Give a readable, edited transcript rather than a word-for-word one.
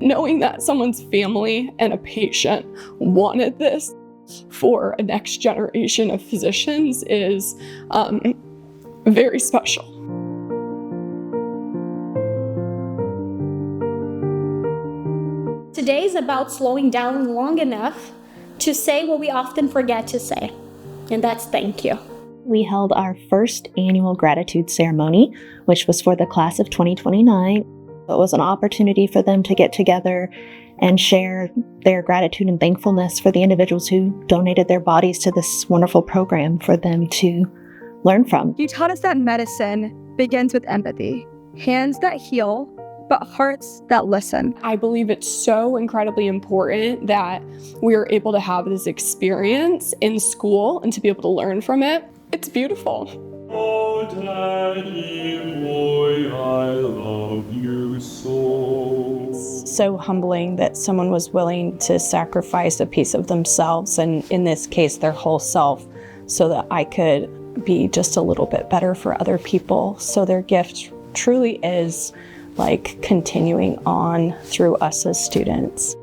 Knowing that someone's family and a patient wanted this for a next generation of physicians is very special. Today is about slowing down long enough to say what we often forget to say, and that's thank you. We held our first annual gratitude ceremony, which was for the class of 2029. It was an opportunity for them to get together and share their gratitude and thankfulness for the individuals who donated their bodies to this wonderful program for them to learn from. You taught us that medicine begins with empathy, hands that heal, but hearts that listen. I believe it's so incredibly important that we are able to have this experience in school and to be able to learn from it. It's beautiful. Oh, Daddy boy, I love you so. So humbling that someone was willing to sacrifice a piece of themselves, and in this case, their whole self, so that I could be just a little bit better for other people. So their gift truly is like continuing on through us as students.